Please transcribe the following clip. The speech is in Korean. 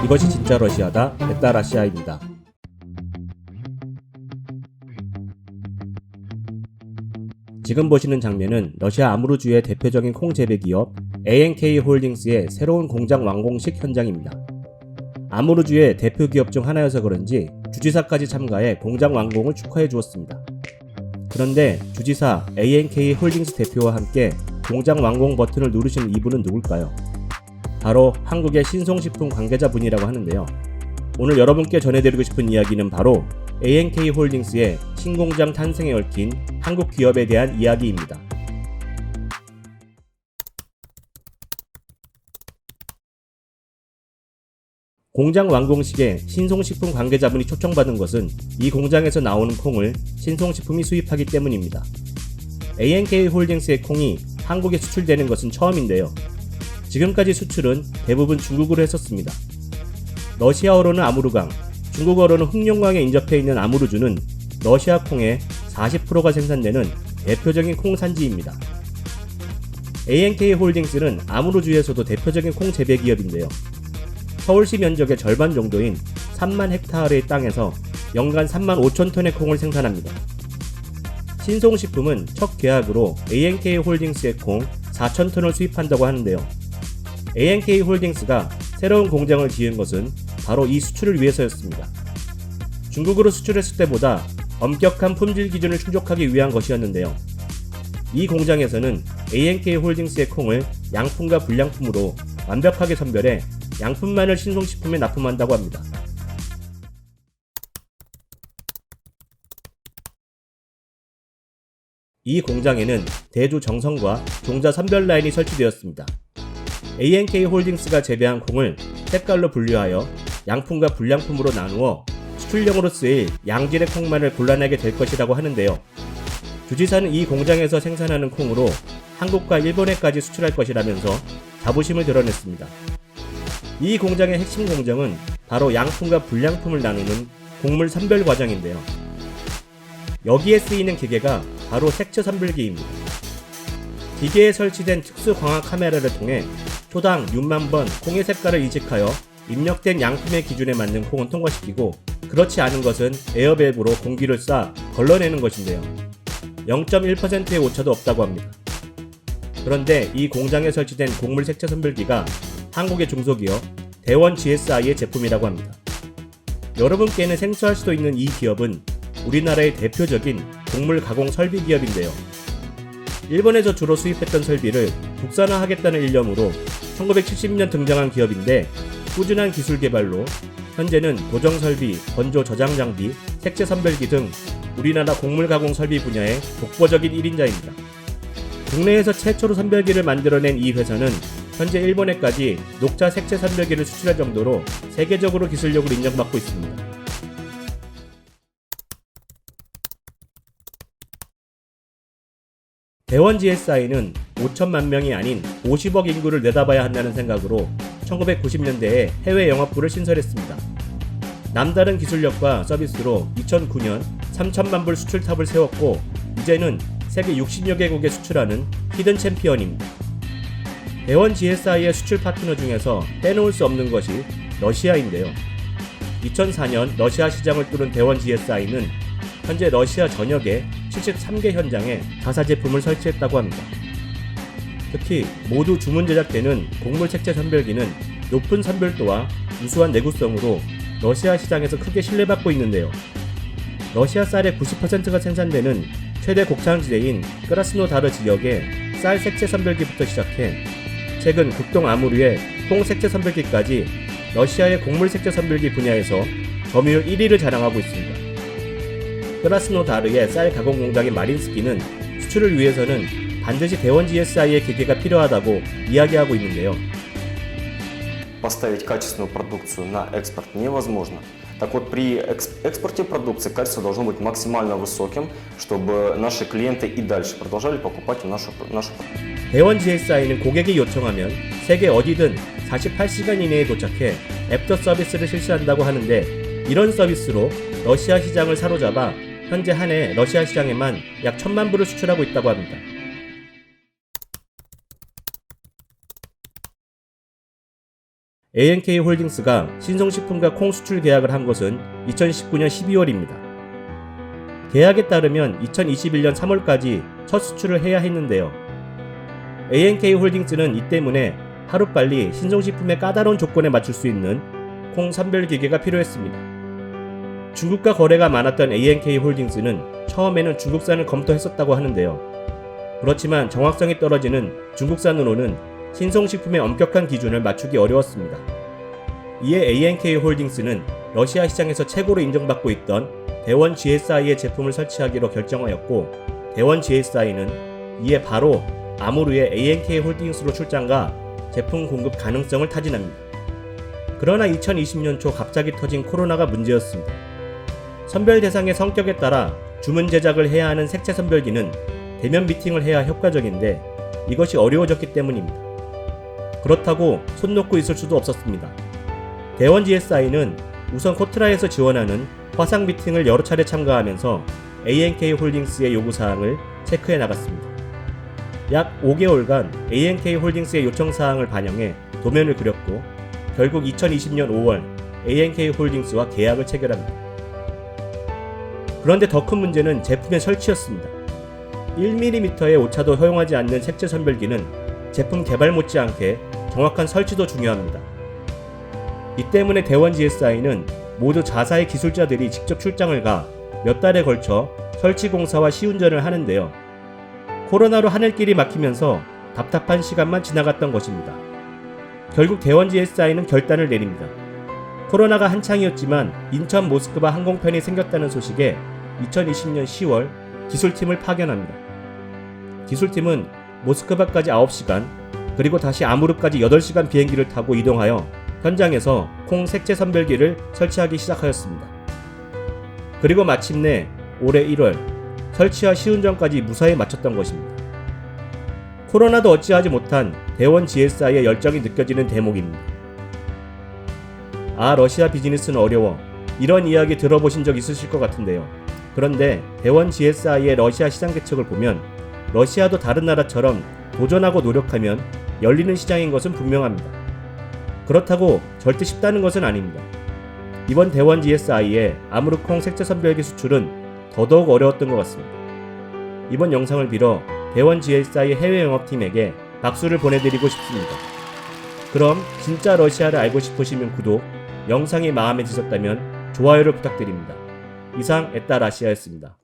이것이 진짜 러시아다. 베타라시아입니다. 지금 보시는 장면은 러시아 아무르주의 대표적인 콩 재배 기업 ANK 홀딩스의 새로운 공장 완공식 현장입니다. 아무르주의 대표 기업 중 하나여서 그런지 주지사까지 참가해 공장 완공을 축하해 주었습니다. 그런데 주지사 ANK 홀딩스 대표와 함께 공장 완공 버튼을 누르신 이분은 누굴까요? 바로 한국의 신송식품 관계자분이라고 하는데요. 오늘 여러분께 전해드리고 싶은 이야기는 바로 ANK 홀딩스의 신공장 탄생에 얽힌 한국 기업에 대한 이야기입니다. 공장 완공식에 신송식품 관계자분이 초청받은 것은 이 공장에서 나오는 콩을 신송식품이 수입하기 때문입니다. ANK 홀딩스의 콩이 한국에 수출되는 것은 처음인데요. 지금까지 수출은 대부분 중국으로 했었습니다. 러시아어로는 아무르강, 중국어로는 흑룡강에 인접해 있는 아무르주는 러시아 콩의 40%가 생산되는 대표적인 콩 산지입니다. ANK 홀딩스는 아무르주에서도 대표적인 콩 재배 기업인데요. 서울시 면적의 절반 정도인 3만 헥타르의 땅에서 연간 3만 5천 톤의 콩을 생산합니다. 신송식품은 첫 계약으로 ANK 홀딩스의 콩 4천 톤을 수입한다고 하는데요. ANK 홀딩스가 새로운 공장을 지은 것은 바로 이 수출을 위해서였습니다. 중국으로 수출했을 때보다 엄격한 품질 기준을 충족하기 위한 것이었는데요. 이 공장에서는 ANK 홀딩스의 콩을 양품과 불량품으로 완벽하게 선별해 양품만을 신송식품에 납품한다고 합니다. 이 공장에는 대조 정성과 종자 선별 라인이 설치되었습니다. ANK 홀딩스가 재배한 콩을 색깔로 분류하여 양품과 불량품으로 나누어 수출용으로 쓰일 양질의 콩만을 골라내게 될 것이라고 하는데요. 주지사는 이 공장에서 생산하는 콩으로 한국과 일본에까지 수출할 것이라면서 자부심을 드러냈습니다. 이 공장의 핵심 공정은 바로 양품과 불량품을 나누는 곡물 선별 과정인데요. 여기에 쓰이는 기계가 바로 색채 선별기입니다. 기계에 설치된 특수 광학 카메라를 통해 초당 6만 번 콩의 색깔을 이식하여 입력된 양품의 기준에 맞는 콩은 통과시키고, 그렇지 않은 것은 에어밸브로 공기를 쏴 걸러내는 것인데요. 0.1%의 오차도 없다고 합니다. 그런데 이 공장에 설치된 곡물 색채 선별기가 한국의 중소기업 대원 GSI의 제품이라고 합니다. 여러분께는 생소할 수도 있는 이 기업은 우리나라의 대표적인 곡물 가공 설비 기업인데요. 일본에서 주로 수입했던 설비를 국산화하겠다는 일념으로 1970년 등장한 기업인데, 꾸준한 기술 개발로 현재는 도정 설비, 건조 저장 장비, 색채 선별기 등 우리나라 곡물 가공 설비 분야의 독보적인 1인자입니다. 국내에서 최초로 선별기를 만들어낸 이 회사는 현재 일본에까지 녹차 색채 선별기를 수출할 정도로 세계적으로 기술력을 인정받고 있습니다. 대원 GSI는 5천만 명이 아닌 50억 인구를 내다봐야 한다는 생각으로 1990년대에 해외 영업부를 신설했습니다. 남다른 기술력과 서비스로 2009년 3천만 불 수출탑을 세웠고, 이제는 세계 60여 개국에 수출하는 히든 챔피언입니다. 대원 GSI의 수출 파트너 중에서 빼놓을 수 없는 것이 러시아인데요. 2004년 러시아 시장을 뚫은 대원 GSI는 현재 러시아 전역의 73개 현장에 자사 제품을 설치했다고 합니다. 특히 모두 주문 제작되는 곡물 색채 선별기는 높은 선별도와 우수한 내구성으로 러시아 시장에서 크게 신뢰받고 있는데요. 러시아 쌀의 90%가 생산되는 최대 곡창지대인 크라스노다르 지역의 쌀 색채 선별기부터 시작해 최근 극동 아무르의 콩 색채 선별기까지 러시아의 곡물 색채 선별기 분야에서 점유율 1위를 자랑하고 있습니다. 크라스노다르의 쌀 가공 공장인 마린스키는 수출을 위해서는 반드시 대원 GSI의 기계가 필요하다고 이야기하고 있는데요. Поставить качественную продукцию на экспорт невозможно. Так вот, при экспорте продукции качество должно быть максимально высоким, чтобы наши клиенты и дальше продолжали покупать нашу продукцию. 대원 GSI는 고객이 요청하면 세계 어디든 48시간 이내에 도착해 애프터 서비스를 실시한다고 하는데, 이런 서비스로 러시아 시장을 사로잡아 현재 한 해 러시아 시장에만 약 1,000만 불을 수출하고 있다고 합니다. ANK 홀딩스가 신성식품과 콩 수출 계약을 한 것은 2019년 12월입니다. 계약에 따르면 2021년 3월까지 첫 수출을 해야 했는데요. ANK 홀딩스는 이 때문에 하루빨리 신성식품의 까다로운 조건에 맞출 수 있는 콩 선별 기계가 필요했습니다. 중국과 거래가 많았던 ANK 홀딩스는 처음에는 중국산을 검토했었다고 하는데요. 그렇지만 정확성이 떨어지는 중국산으로는 신성식품의 엄격한 기준을 맞추기 어려웠습니다. 이에 ANK 홀딩스는 러시아 시장에서 최고로 인정받고 있던 대원 GSI의 제품을 설치하기로 결정하였고, 대원 GSI는 이에 바로 아무르의 ANK 홀딩스로 출장가 제품 공급 가능성을 타진합니다. 그러나 2020년 초 갑자기 터진 코로나가 문제였습니다. 선별 대상의 성격에 따라 주문 제작을 해야 하는 색채 선별기는 대면 미팅을 해야 효과적인데 이것이 어려워졌기 때문입니다. 그렇다고 손 놓고 있을 수도 없었습니다. 대원 GSI는 우선 코트라에서 지원하는 화상 미팅을 여러 차례 참가하면서 ANK 홀딩스의 요구사항을 체크해 나갔습니다. 약 5개월간 ANK 홀딩스의 요청사항을 반영해 도면을 그렸고, 결국 2020년 5월 ANK 홀딩스와 계약을 체결합니다. 그런데 더 큰 문제는 제품의 설치였습니다. 1mm의 오차도 허용하지 않는 색채 선별기는 제품 개발 못지않게 정확한 설치도 중요합니다. 이 때문에 대원 GSI는 모두 자사의 기술자들이 직접 출장을 가 몇 달에 걸쳐 설치 공사와 시운전을 하는데요. 코로나로 하늘길이 막히면서 답답한 시간만 지나갔던 것입니다. 결국 대원 GSI는 결단을 내립니다. 코로나가 한창이었지만 인천 모스크바 항공편이 생겼다는 소식에 2020년 10월 기술팀을 파견합니다. 기술팀은 모스크바까지 9시간, 그리고 다시 아무르까지 8시간 비행기를 타고 이동하여 현장에서 콩 색채 선별기를 설치하기 시작하였습니다. 그리고 마침내 올해 1월 설치와 시운전까지 무사히 마쳤던 것입니다. 코로나도 어찌하지 못한 대원 GSI의 열정이 느껴지는 대목입니다. 아, 러시아 비즈니스는 어려워. 이런 이야기 들어보신 적 있으실 것 같은데요. 그런데 대원 GSI의 러시아 시장 개척을 보면 러시아도 다른 나라처럼 도전하고 노력하면 열리는 시장인 것은 분명합니다. 그렇다고 절대 쉽다는 것은 아닙니다. 이번 대원 GSI의 아무르콩 색채 선별기 수출은 더더욱 어려웠던 것 같습니다. 이번 영상을 빌어 대원 GSI 해외 영업팀에게 박수를 보내드리고 싶습니다. 그럼 진짜 러시아를 알고 싶으시면 구독, 영상이 마음에 드셨다면 좋아요를 부탁드립니다. 이상 에따라시아였습니다.